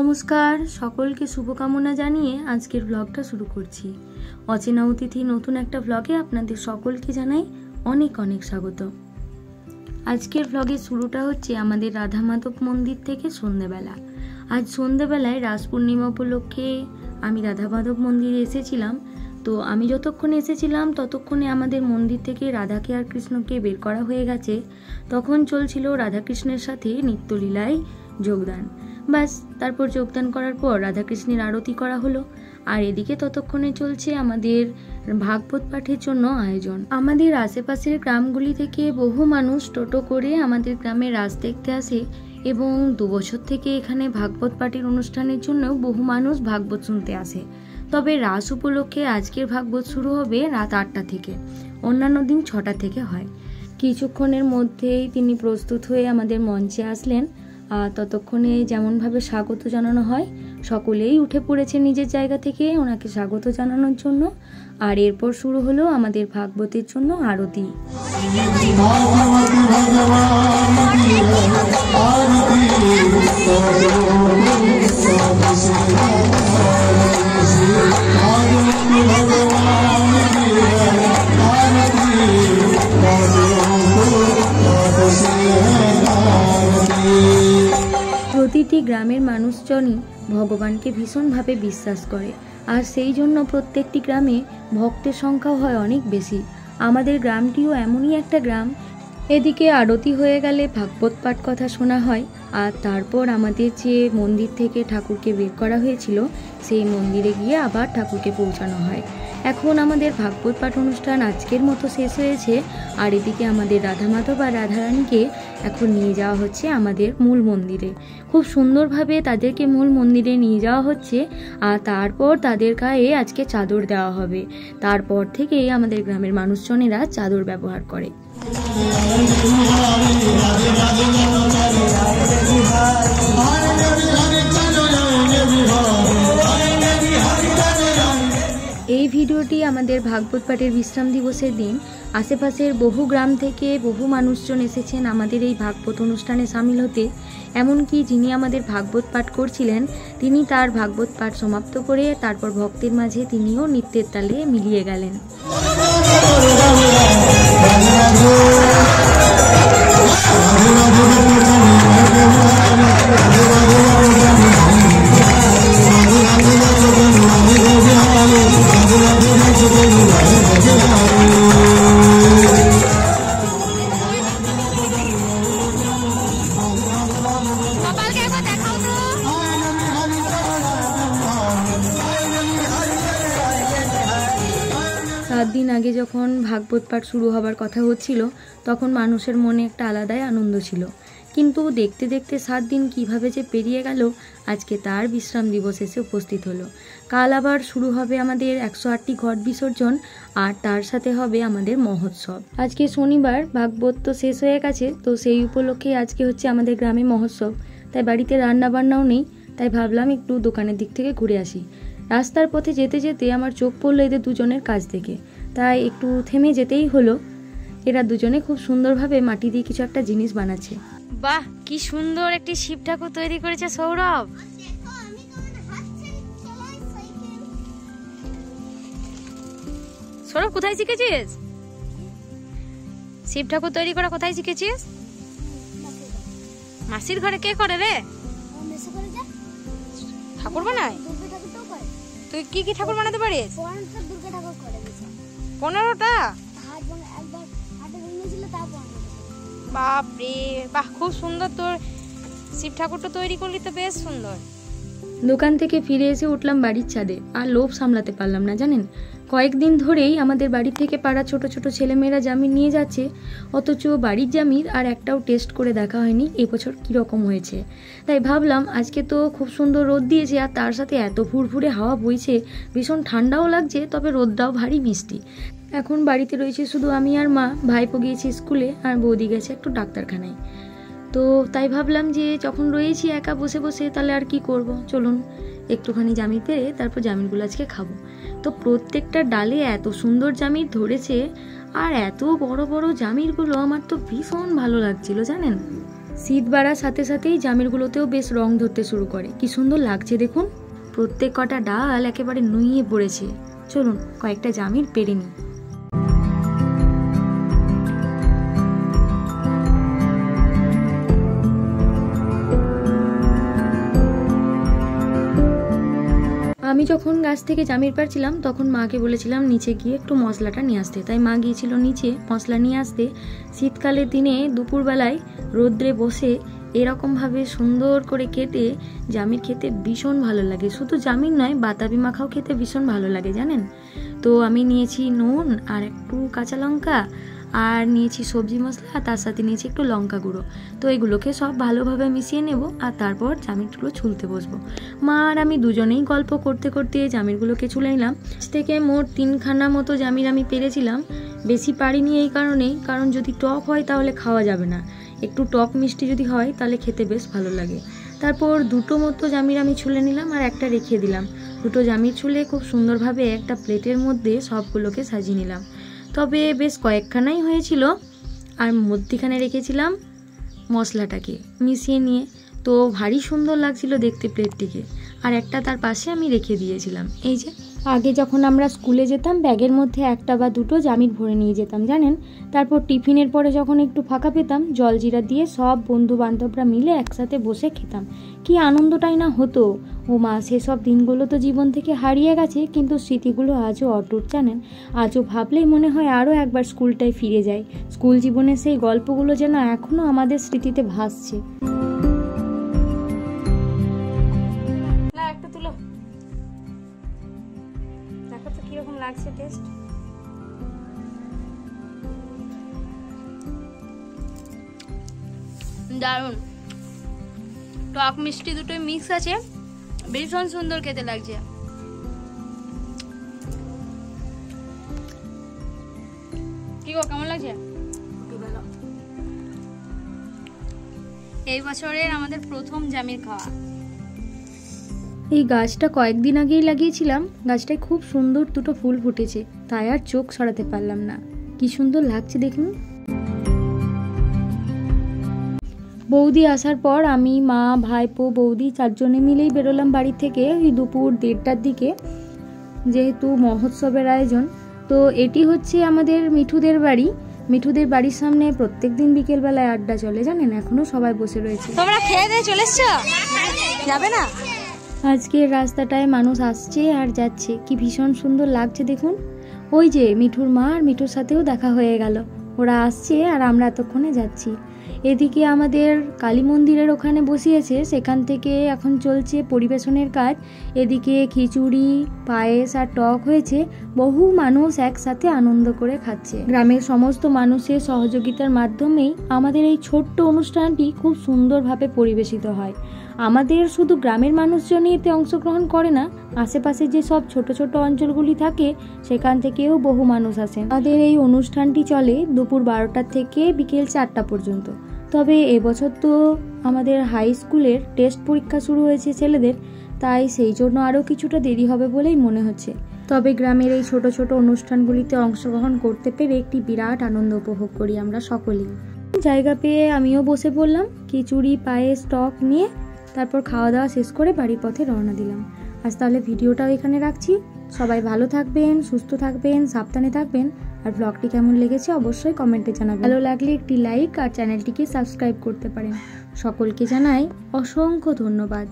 নমস্কার, সকলকে শুভকামনা জানিয়ে আজকের ব্লগটা শুরু করছি। অচেনা অতিথি নতুন একটা ব্লগে আপনাদের সকলকে জানাই অনেক অনেক স্বাগত। আজকের ব্লগের শুরুটা হচ্ছে আমাদের রাধা মাধব মন্দির থেকে সন্ধ্যেবেলা। আজ সন্ধ্যেবেলায় রাস পূর্ণিমা উপলক্ষে আমি রাধা মাধব মন্দিরে এসেছিলাম। তো আমি যতক্ষণে এসেছিলাম ততক্ষণে আমাদের মন্দির থেকে রাধাকে আর কৃষ্ণকে বের করা হয়ে গেছে। তখন চলছিল রাধাকৃষ্ণের সাথে নিত্যলীলায় যোগদান। বাস, তারপর যোগদান করার পর রাধাকৃষ্ণের আরতি করা হলো। আর এদিকে ততক্ষণে চলছে আমাদের ভাগবত পাঠের জন্য আয়োজন। আমাদের আশেপাশের গ্রামগুলি থেকে বহু মানুষ টোটো করে আমাদের গ্রামে রাস দেখতে আসে এবং 2 বছর থেকে এখানে ভাগবত পাঠের অনুষ্ঠানের জন্য বহু মানুষ ভাগবত শুনতে আসে। তবে রাস উপলক্ষে আজকের ভাগবত শুরু হবে রাত 8টা থেকে, অন্যান্য দিন 6টা থেকে হয়। কিছুক্ষণের মধ্যেই তিনি প্রস্তুত হয়ে আমাদের মঞ্চে আসলেন। ততক্ষণে যেমনভাবে স্বাগত জানানো হয়, সকলেই উঠে পড়েছে নিজের জায়গা থেকে ওনাকে স্বাগত জানানোর জন্য। আর এরপর শুরু হলো আমাদের ভাগবতের জন্য আরতি। প্রতিটি গ্রামের মানুষজনই ভগবানকে ভীষণভাবে বিশ্বাস করে, আর সেই জন্য প্রত্যেকটি গ্রামে ভক্তের সংখ্যাও হয় অনেক বেশি। আমাদের গ্রামটিও এমনই একটা গ্রাম। এদিকে আরতি হয়ে গেলে ভাগবত পাঠ কথা শোনা হয়, আর তারপর আমাদের যে মন্দির থেকে ঠাকুরকে বের করা হয়েছিল সেই মন্দিরে গিয়ে আবার ঠাকুরকে পৌঁছানো হয়। এখন আমাদের ভাগবত পাঠ অনুষ্ঠান আজকের মতো শেষ হয়েছে। আর এদিকে আমাদের রাধা মাধব আর রাধারানীকে এখন নিয়ে যাওয়া হচ্ছে আমাদের মূল মন্দিরে। খুব সুন্দরভাবে তাদেরকে মূল মন্দিরে নিয়ে যাওয়া হচ্ছে। আর তারপর তাদের গায়ে আজকে চাদর দেওয়া হবে। তারপর থেকে আমাদের গ্রামের মানুষজনেরা চাদর ব্যবহার করে। এই ভিডিওটি আমাদের ভাগবত পাঠের বিশ্রাম দিবসের দিন। আশেপাশের বহু গ্রাম থেকে বহু মানুষজন এসেছেন আমাদের এই ভাগবত অনুষ্ঠানে সামিল হতে। এমনকি যিনি আমাদের ভাগবত পাঠ করছিলেন তিনি তার ভাগবত পাঠ সমাপ্ত করে তারপর ভক্তের মাঝে তিনিও নৃত্যের তালে মিলিয়ে গেলেন। সাত দিন আগে যখন ভাগবত পাঠ শুরু হবার কথা হচ্ছিল তখন মানুষের মনে একটা আলাদাই আনন্দ ছিল, কিন্তু দেখতে দেখতে 7 দিন কিভাবে যে পেরিয়ে গেল, আজকে তার বিশ্রাম দিবস এসে উপস্থিত হলো। কাল আবার শুরু হবে আমাদের 108টি ঘট বিসর্জন, আর তার সাথে হবে আমাদের মহোৎসব। আজকে শনিবার, ভাগবত তো শেষ হয়ে গেছে, তো সেই উপলক্ষে আজকে হচ্ছে আমাদের গ্রামে মহোৎসব। তাই বাড়িতে রান্না বান্নাও নেই, তাই ভাবলাম একটু দোকানের দিক থেকে ঘুরে আসি। রাস্তার পথে যেতে যেতে আমার চোখ পড়লো এদের দুজনের কাজ দেখে, তাই একটু থেমে যেতেই হলো। এরা দুজনে খুব সুন্দরভাবে মাটি দিয়ে কিছু একটা জিনিস বানাচ্ছে। বাহ, কি সুন্দর একটি শিব ঠাকুর তৈরি করেছে সৌরভ। সৌরভ, কোথায় শিখেছিস শিব ঠাকুর তৈরি করা? কোথায় শিখেছিস? মাসির ঘরে। কে করে রে? ঠাকুর বানায়? তুই কি কি ঠাকুর বানাতে পারিস? 15টা? বাপরে, বাহ, খুব সুন্দর। তোর শিব ঠাকুরটা তৈরি করলি তো বেশ সুন্দর। দোকান থেকে ফিরে এসে উঠলাম বাড়ির ছাদে, আর লোভ সামলাতে পারলাম না জানেন। কয়েকদিন ধরেই আমাদের বাড়ি থেকে পাড়া ছোট ছোট ছেলেমেয়েরা জামিন নিয়ে যাচ্ছে, অথচ বাড়ির জামির আর একটাও টেস্ট করে দেখা হয়নি এবছর কীরকম হয়েছে। তাই ভাবলাম আজকে তো খুব সুন্দর রোদ দিয়েছে, আর তার সাথে এত ফুরফুরে হাওয়া বইছে, ভীষণ ঠান্ডাও লাগছে, তবে রোদটাও ভারী মিষ্টি। এখন বাড়িতে রয়েছে শুধু আমি আর মা, ভাইপো গিয়েছে স্কুলে, আর বৌদি গেছে একটু ডাক্তারখানায়। তো তাই ভাবলাম যে যখন রয়েছি একা বসে বসে, তাহলে আর কি করব, চলুন একটুখানি জামির পেরে তারপর জামিরগুলো আজকে খাবো। তো প্রত্যেকটা ডালে এত সুন্দর জামির ধরেছে, আর এত বড় বড় জামিরগুলো আমার তো ভীষণ ভালো লাগছিল জানেন। শীত বাড়ার সাথে সাথেই জামিরগুলোতেও বেশ রং ধরতে শুরু করে। কি সুন্দর লাগছে দেখুন, প্রত্যেক কটা ডাল একেবারে নুইয়ে পড়েছে। চলুন কয়েকটা জামির পেরে নিই। আমি যখন গাছ থেকে জামির পাড়ছিলাম তখন মাকে বলেছিলাম নিচে গিয়ে একটু মশলাটা নিয়ে আসতে, তাই মা গিয়েছিল নিচে মশলা নিয়ে আসতে। শীতকালের দিনে দুপুরবেলায় রোদ্রে বসে এরকমভাবে সুন্দর করে কেটে জামির খেতে ভীষণ ভালো লাগে। শুধু জামির নয়, বাতাবি মাখাও খেতে ভীষণ ভালো লাগে জানেন। তো আমি নিয়েছি নুন আর একটু কাঁচা লঙ্কা, আর নিয়েছি সবজি মশলা, তার সাথে নিয়েছি একটু লঙ্কা গুঁড়ো। তো এগুলোকে সব ভালোভাবে মিশিয়ে নেব আর তারপর জামিরগুলো ছুলতে বসবো। মা আর আমি দুজনেই গল্প করতে করতে জামিরগুলোকে ছুলে নিলাম। থেকে মোট 3খানা মতো জামির আমি পেরেছিলাম। বেশি পারিনি এই কারণেই, কারণ যদি টক হয় তাহলে খাওয়া যাবে না, একটু টক মিষ্টি যদি হয় তাহলে খেতে বেশ ভালো লাগে। তারপর 2টো মতো জামির আমি ছুলে নিলাম আর একটা রেখে দিলাম। 2টো জামির ছুলে খুব সুন্দরভাবে একটা প্লেটের মধ্যে সবগুলোকে সাজিয়ে নিলাম। তবে বেশ কয়েকখানাই হয়েছিল, আর মধ্যিখানে রেখেছিলাম মশলাটাকে মিশিয়ে নিয়ে। তো ভারী সুন্দর লাগছিল দেখতে প্লেটটিকে। আর একটা তার পাশে আমি রেখে দিয়েছিলাম। এই যে আগে যখন আমরা স্কুলে যেতাম ব্যাগের মধ্যে 1টা বা 2টো জামির ভরে নিয়ে যেতাম জানেন। তারপর টিফিনের পরে যখন একটু ফাঁকা পেতাম, জলজিরা দিয়ে সব বন্ধু বান্ধবরা মিলে একসাথে বসে খেতাম। কি আনন্দটাই না হতো। ও মা, সেসব দিনগুলো তো জীবন থেকে হারিয়ে গেছে, কিন্তু স্মৃতিগুলো আজও অটুট জানেন। আজও ভাবলেই মনে হয় আরও একবার স্কুলটায় ফিরে যাই। স্কুল জীবনের সেই গল্পগুলো যেন এখনও আমাদের স্মৃতিতে ভাসছে। একটা তুলো, দেখো তো কিরকম লাগছে টেস্ট। দারুণ, টক মিষ্টি দুটোই মিক্স আছে, ভীষণ সুন্দর খেতে লাগছে। কি গো, কেমন লাগছে? এই বছরের আমাদের প্রথম জামির খাওয়া। এই গাছটা কয়েকদিন আগেই লাগিয়েছিলাম, গাছটায় খুব সুন্দর 2টো ফুল ফুটেছে, তাই আর চোখ সরাতে পারলাম না। কি সুন্দর লাগছে দেখুন। বৌদি আসার পর আমি, মা, ভাইপো, বৌদি 4জনে মিলেই বেরোলাম বাড়ি থেকে ওই দুপুর 1:30টার দিকে, যেহেতু মহোৎসবের আয়োজন। তো এটি হচ্ছে আমাদের মিঠুদের বাড়ি। মিঠুদের বাড়ির সামনে প্রত্যেকদিন বিকেলবেলায় আড্ডা চলে জানেন, এখনো সবাই বসে রয়েছে। তোমরা খেয়ে দিয়ে চলে এসছো, যাবে না? আজকের রাস্তাটায় মানুষ আসছে আর যাচ্ছে, কি ভীষণ সুন্দর লাগছে দেখুন। ওই যে মিঠুর মা আর মিঠুর সাথেও দেখা হয়ে গেল, ওরা আসছে আর আমরা এতক্ষণে যাচ্ছি। এদিকে আমাদের কালী মন্দিরের ওখানে বসিয়েছে, সেখান থেকে এখন চলছে পরিবেশনের কাজ। এদিকে খিচুড়ি, পায়েস আর টক হয়েছে, বহু মানুষ একসাথে আনন্দ করে খাচ্ছে। গ্রামের সমস্ত মানুষের সহযোগিতার মাধ্যমেই আমাদের এই ছোট্ট অনুষ্ঠানটি খুব সুন্দরভাবে পরিবেশিত হয়। আমাদের শুধু গ্রামের মানুষজনই এতে অংশগ্রহণ করে না, আশেপাশে যে সব ছোট ছোট অঞ্চলগুলি থাকে সেখান থেকেও বহু মানুষ আসেন। আমাদের এই অনুষ্ঠানটি চলে দুপুর 12টা থেকে বিকেল 4টা পর্যন্ত। তবে এবছর তো আমাদের হাই স্কুলের টেস্ট পরীক্ষা শুরু হয়েছে ছেলেদের, তাই সেই জন্য আরও কিছুটা দেরি হবে বলেই মনে হচ্ছে। তবে গ্রামের এই ছোট ছোট অনুষ্ঠানগুলিতে অংশগ্রহণ করতে পেরে একটি বিরাট আনন্দ উপভোগ করি আমরা সকলেই। জায়গা পেয়ে আমিও বসে পড়লাম খিচুড়ি, পায়েস, টক নিয়ে। তারপর খাওয়া দাওয়া শেষ করে বাড়ির পথে রওনা দিলাম। আজ তাহলে ভিডিওটাও এখানে রাখছি। সবাই ভালো থাকবেন, সুস্থ থাকবেন, সাবধানে থাকবেন। আর ব্লগটি কেমন লেগেছে অবশ্যই কমেন্টে জানাবেন। ভালো লাগলে একটি লাইক আর চ্যানেলটিকে সাবস্ক্রাইব করতে পারেন। সকলকে জানাই অসংখ্য ধন্যবাদ।